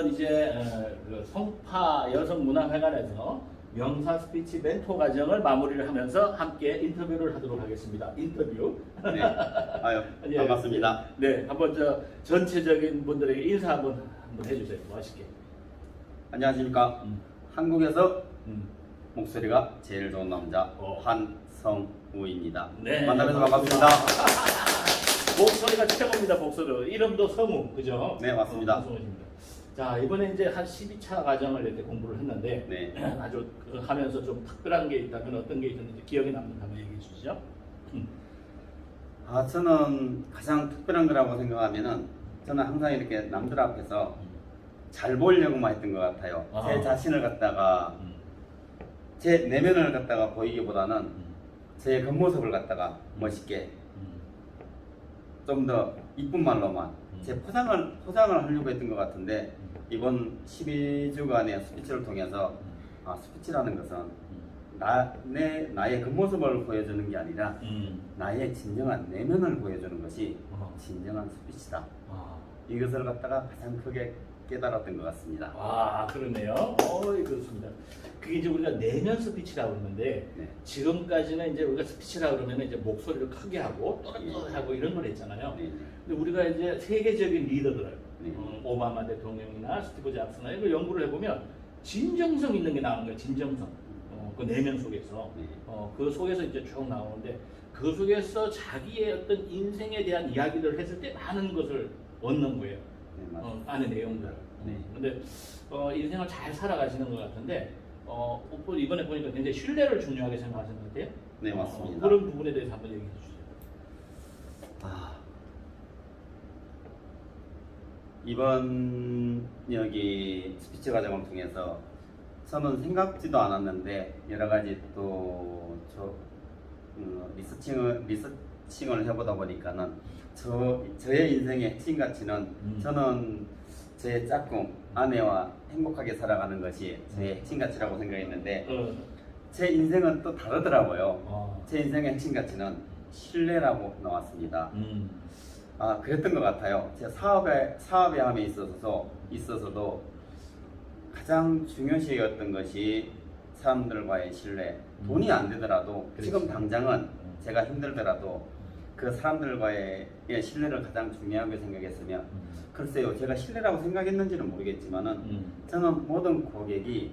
이번 이제 그 성파 여성문화회관에서 명사 스피치 멘토 과정을 마무리를 하면서 함께 인터뷰를 하도록 하겠습니다. 인터뷰. 네. 아유, 예, 반갑습니다. 네, 한번 저 전체적인 분들에게 인사 한번 해주세요. 멋있게. 안녕하십니까. 한국에서 음. 목소리가 제일 좋은 남자 어. 한성우입니다. 네. 만나뵈서 반갑습니다. 목소리가 최고입니다. 목소리. 이름도 성우, 그죠? 네, 맞습니다. 성우입니다. 자, 이번에 이제 한 12차 과정을 이렇게 공부를 했는데 네. 아주 하면서 좀 특별한 게 있다면 어떤 게 있는지 기억에 남는 거 한번 얘기해 주시죠. 저는 가장 특별한 거라고 생각하면은 저는 항상 이렇게 남들 앞에서 잘 보이려고만 했던 것 같아요. 아. 제 자신을 갖다가 제 내면을 갖다가 보이기보다는 제 겉모습을 갖다가 멋있게 좀 더 이쁜 말로만 제 포장을 하려고 했던 것 같은데 이번 12주간의 스피치를 통해서 스피치라는 것은 나의 겉모습을 보여주는 게 아니라 나의 진정한 내면을 보여주는 것이 진정한 스피치다. 이것을 갖다가 가장 크게 깨달았던 것 같습니다. 아, 그렇네요. 그렇습니다. 그게 이제 우리가 내면 스피치라고 그러는데 네. 지금까지는 이제 우리가 스피치라고 그러면 이제 목소리를 크게 하고 또렷하고 이런 걸 했잖아요. 네. 근데 우리가 이제 세계적인 리더들, 네. 오바마 대통령이나 스티브 잡스나 이걸 연구를 해보면 진정성 있는 게 나오는 거예요. 진정성. 그 내면 속에서. 네. 그 속에서 이제 쭉 나오는데 그 속에서 자기의 어떤 인생에 대한 이야기를 했을 때 많은 것을 얻는 거예요. 네, 맞습니다. 안에 내용들을. 네. 근데 인생을 잘 살아가시는 것 같은데 이번에 보니까 굉장히 신뢰를 중요하게 생각하시는 것 같아요. 네, 맞습니다. 그런 부분에 대해서 한번 얘기해 주시죠. 이번 여기 스피치 과정을 통해서 저는 생각지도 않았는데 여러 가지 또 리서칭을 해보다 보니까는 저의 인생의 핵심 가치는 저는 제 짝꿍 아내와 행복하게 살아가는 것이 저의 핵심 가치라고 생각했는데 제 인생은 또 다르더라고요. 제 인생의 핵심 가치는 신뢰라고 나왔습니다. 그랬던 것 같아요. 제 사업의 함에 있어서도 가장 중요시 여겼던 것이 사람들과의 신뢰. 돈이 안 되더라도 그렇지. 지금 당장은 제가 힘들더라도 그 사람들과의 신뢰를 가장 중요하게 생각했으며 글쎄요, 제가 신뢰라고 생각했는지는 모르겠지만은 저는 모든 고객이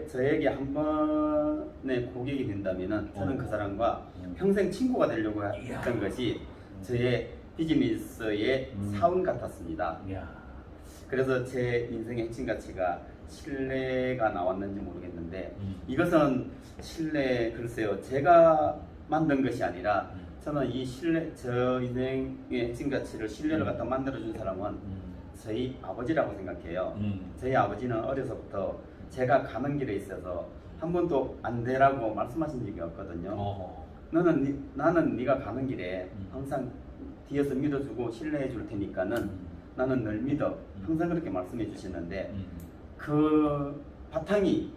저에게 한 번의 고객이 된다면은 저는 그 사람과 평생 친구가 되려고 했던 것이 저의 비즈니스의 사원 같았습니다. 그래서 제 인생의 핵심 가치가 신뢰가 나왔는지 모르겠는데 이것은 글쎄요, 제가 만든 것이 아니라 저는 이 저 인생의 핵심 가치를 신뢰를 갖다 만들어준 사람은 저희 아버지라고 생각해요. 저희 아버지는 어려서부터 제가 가는 길에 있어서 한 번도 안 되라고 말씀하신 적이 없거든요. 나는 네가 가는 길에 항상 뒤에서 믿어주고 신뢰해 줄 테니까는 나는 널 믿어. 항상 그렇게 말씀해 주시는데 그 바탕이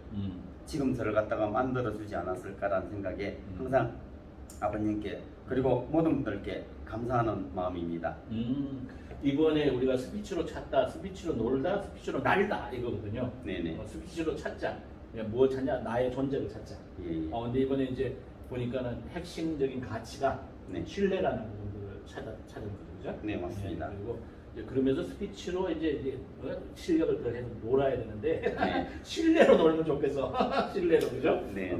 지금 저를 갖다가 만들어주지 않았을까라는 생각에 항상 아버님께 그리고 모든 분들께 감사하는 마음입니다. 이번에 우리가 스피치로 찾다, 스피치로 놀다, 스피치로 날다 이거거든요. 네네. 스피치로 찾자. 뭐 찾냐? 나의 존재를 찾자. 예. 근데 이번에 이제 보니까는 핵심적인 가치가 네. 신뢰라는 부분들을 찾은 거죠. 네, 맞습니다. 그리고 이제 그러면서 스피치로 이제 실력을 더해서 놀아야 되는데 네. 신뢰로 놀면 좋겠어. 신뢰로, 그죠? 네.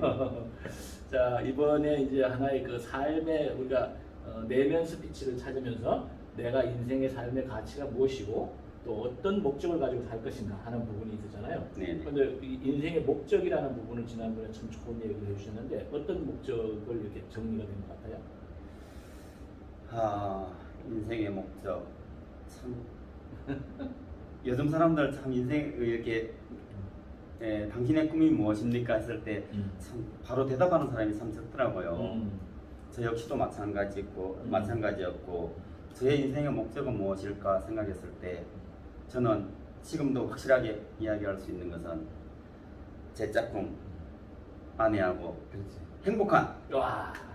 자, 이번에 이제 하나의 그 삶의 우리가 내면 스피치를 찾으면서 내가 인생의 삶의 가치가 무엇이고 또 어떤 목적을 가지고 살 것인가 하는 부분이 있었잖아요. 네. 그런데 이 인생의 목적이라는 부분을 지난번에 참 좋은 얘기를 해주셨는데 어떤 목적을 이렇게 정리가 된 것 같아요? 인생의 목적 참 요즘 사람들 참 인생 이렇게 당신의 꿈이 무엇입니까 했을 때 참 바로 대답하는 사람이 참 적더라고요. 저 역시도 마찬가지였고 저의 인생의 목적은 무엇일까 생각했을 때 저는 지금도 확실하게 이야기할 수 있는 것은 제 짝꿍 아내하고 행복한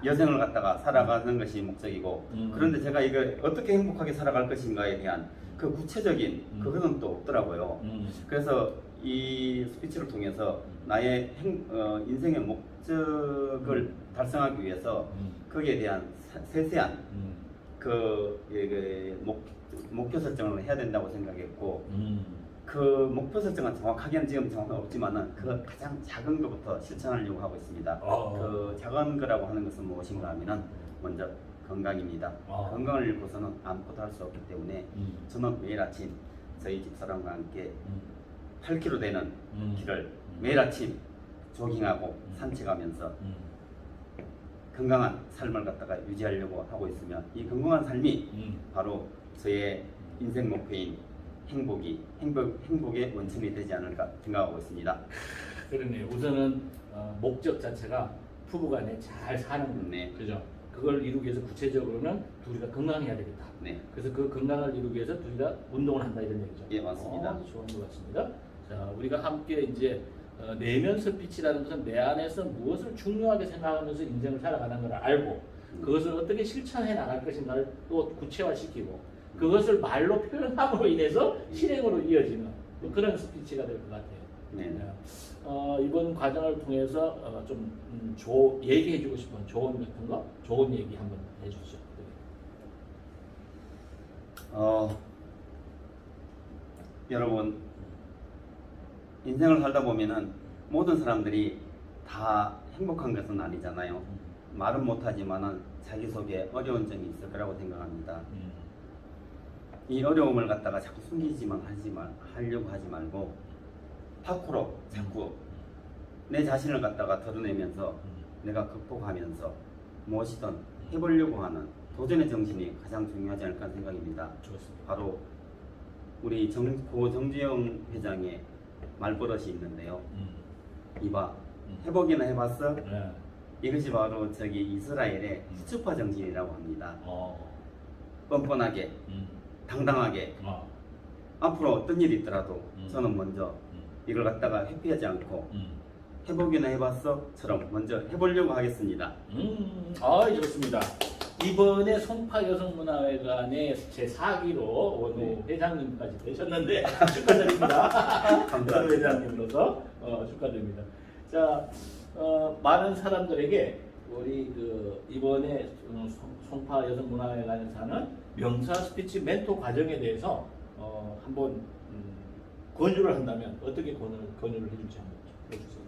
여생을 갖다가 살아가는 것이 목적이고 그런데 제가 이걸 어떻게 행복하게 살아갈 것인가에 대한 그 구체적인 그거는 또 없더라고요. 그래서 이 스피치를 통해서 나의 인생의 목적을 달성하기 위해서 거기에 대한 세세한 목표 설정을 해야 된다고 생각했고 그 목표 설정은 정확하게는 지금 정확은 없지만은 그 가장 작은 것부터 실천하려고 하고 있습니다. 그 작은 거라고 하는 것은 무엇인가 하면은 먼저 건강입니다. 건강을 잃고서는 아무것도 할 수 없기 때문에 저는 매일 아침 저희 집사람과 함께 8km 되는 길을 매일 아침 조깅하고 산책하면서 건강한 삶을 갖다가 유지하려고 하고 있으며 이 건강한 삶이 바로 저의 인생 목표인 행복의 원천이 되지 않을까 생각하고 있습니다. 그러네요. 우선은 목적 자체가 부부간에 잘 사는 네. 그죠? 그걸 이루기 위해서 구체적으로는 둘이가 건강해야 되겠다. 네. 그래서 그 건강을 이루기 위해서 둘이가 운동을 한다 이런 얘기죠. 예, 맞습니다. 좋은 것 같습니다. 자, 우리가 함께 이제 내면 스피치라는 것은 내 안에서 무엇을 중요하게 생각하면서 인생을 살아가는 걸 알고 그것을 어떻게 실천해 나갈 것인가를 또 구체화시키고 그것을 말로 표현함으로 인해서 실행으로 이어지는 뭐 그런 스피치가 될 것 같아요. 네. 이번 과정을 통해서 좀 얘기해주고 싶은 조언 같은 거, 좋은 얘기 한번 해주시죠. 여러분 인생을 살다 보면은 모든 사람들이 다 행복한 것은 아니잖아요. 말은 못하지만은 자기 속에 어려운 점이 있을 거라고 생각합니다. 이 어려움을 갖다가 자꾸 하려고 하지 말고 밖으로 자꾸 내 자신을 갖다가 드러내면서 내가 극복하면서 무엇이든 해보려고 하는 도전의 정신이 가장 중요하지 않을까 생각입니다. 좋습니다. 바로 우리 고 정주영 회장의 말버릇이 있는데요. 이봐 해보기는 해봤어? 네. 이것이 바로 저기 이스라엘의 후츠파 정신이라고 합니다. 뻔뻔하게 당당하게 앞으로 어떤 일이 있더라도 저는 먼저 이걸 갖다가 회피하지 않고 해보기는 해봤어?처럼 먼저 해보려고 하겠습니다. 좋습니다. 이번에 송파 여성문화회관의 제4기로 오늘 회장님까지 되셨는데 축하드립니다. 감사합니다. 회장님으로서 축하드립니다. 자, 많은 사람들에게 우리 이번에 송파 여성문화회관에서 하는 명사 스피치 멘토 과정에 대해서 한번 권유를 한다면 어떻게 권유를 해줄지 한번 해주세요.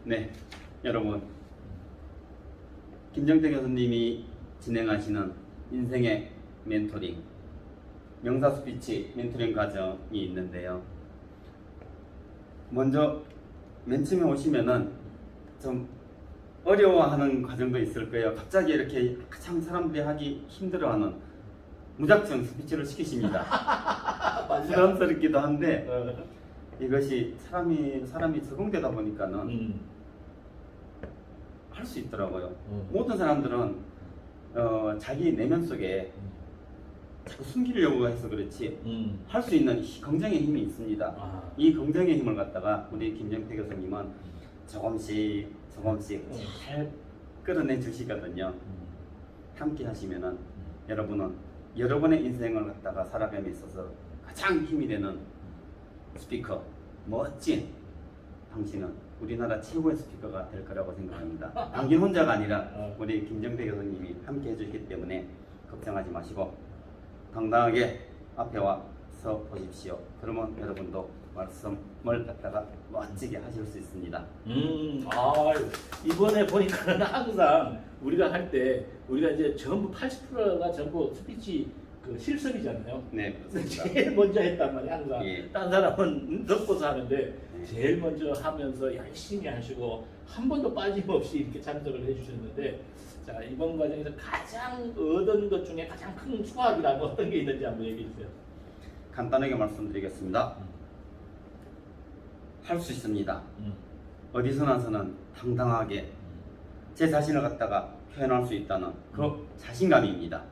네, 여러분 김정태 교수님이 진행하시는 인생의 멘토링 명사 스피치 멘토링 과정이 있는데요. 먼저 맨 처음에 오시면은 좀 어려워하는 과정도 있을 거예요. 갑자기 이렇게 참 사람들이 하기 힘들어하는 무작정 스피치를 시키십니다. 부담스럽기도 한데 이것이 사람이 적응되다 보니까는 할 수 있더라고요. 모든 사람들은 자기 내면 속에 자꾸 숨기려고 해서 그렇지 할 수 있는 긍정의 힘이 있습니다. 이 긍정의 힘을 갖다가 우리 김정태 교수님은 조금씩 잘 끌어내 주시거든요. 함께 하시면은 여러분은 여러분의 인생을 갖다가 살아감에 있어서 가장 힘이 되는 스피커, 멋진 당신은 우리나라 최고의 스피커가 될 거라고 생각합니다. 당신 혼자가 아니라 우리 김정태 교수님이 함께 해주시기 때문에 걱정하지 마시고 당당하게 앞에 와서 보십시오. 그러면 여러분도 말씀을 갖다가 멋지게 하실 수 있습니다. 이번에 보니까는 항상 우리가 할 때 우리가 이제 전부 80%가 전부 스피치 실습이잖아요. 네, 그렇습니다. 제일 먼저 했단 말이야 항상. 예. 다른 사람은 덮고서 하는데 제일 먼저 하면서 열심히 하시고 한 번도 빠짐없이 이렇게 참석을 해주셨는데 자 이번 과정에서 가장 얻은 것 중에 가장 큰 수확이라면 어떤 게 있는지 한번 얘기해 주세요. 간단하게 말씀드리겠습니다. 할 수 있습니다. 어디서나서는 당당하게 제 자신을 갖다가 표현할 수 있다는 그 자신감입니다.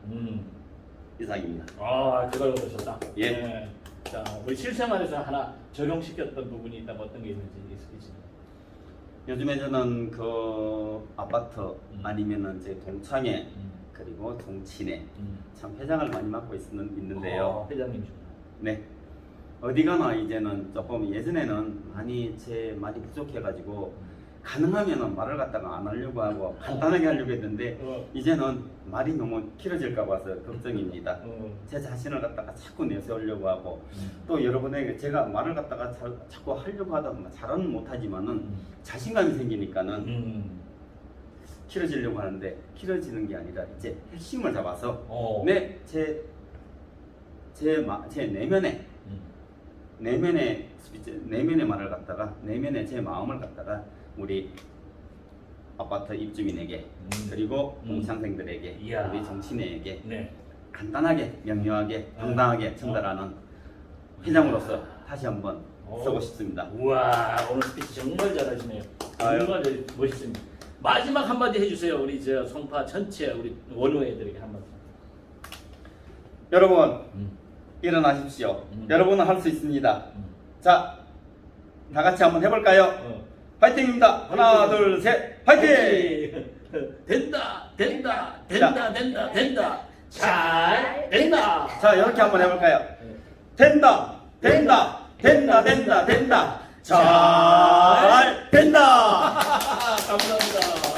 이상입니다. 그걸 얻으셨다. 예. 네. 자, 우리 실생활에서 하나 적용시켰던 부분이 있다면 어떤 게 있는지 있으시나요? 요즘에 저는 그 아파트 아니면은 제 동창회 그리고 정치내 참 회장을 많이 맡고 있는데요. 회장님. 네. 어디 가나 이제는 조금 예전에는 많이 제 말이 부족해가지고 가능하면은 말을 갖다가 안 하려고 하고 간단하게 하려고 했는데 이제는 말이 너무 길어질까 봐서 걱정입니다. 제 자신을 갖다가 자꾸 내세우려고 하고 또 여러분에게 제가 말을 갖다가 자꾸 하려고 하다 보면 잘은 못하지만은 자신감이 생기니까는 길어지려고 하는데 길어지는 게 아니라 이제 핵심을 잡아서 제 내면의 스피치, 내면의 말을 갖다가 내면의 제 마음을 갖다가 우리 아파트 입주민에게 그리고 공창생들에게 이야. 우리 정치인에게 네. 간단하게 명료하게 당당하게 전달하는 회장으로서 다시 한번 쓰고 싶습니다. 우와, 오늘 스피치 정말 잘하시네요. 아유. 정말 멋있습니다. 마지막 한마디 해주세요. 우리 저 송파 전체 우리 원우애들에게 한마디. 여러분 일어나십시오. 여러분은 할 수 있습니다. 자, 다 같이 한번 해볼까요? 파이팅입니다. 하나, 둘, 셋, 파이팅! 된다, 된다, 된다, 된다, 된다. 잘 된다. 자, 이렇게 한번 해볼까요? 된다, 된다, 된다, 된다, 된다. 잘 된다. 감사합니다.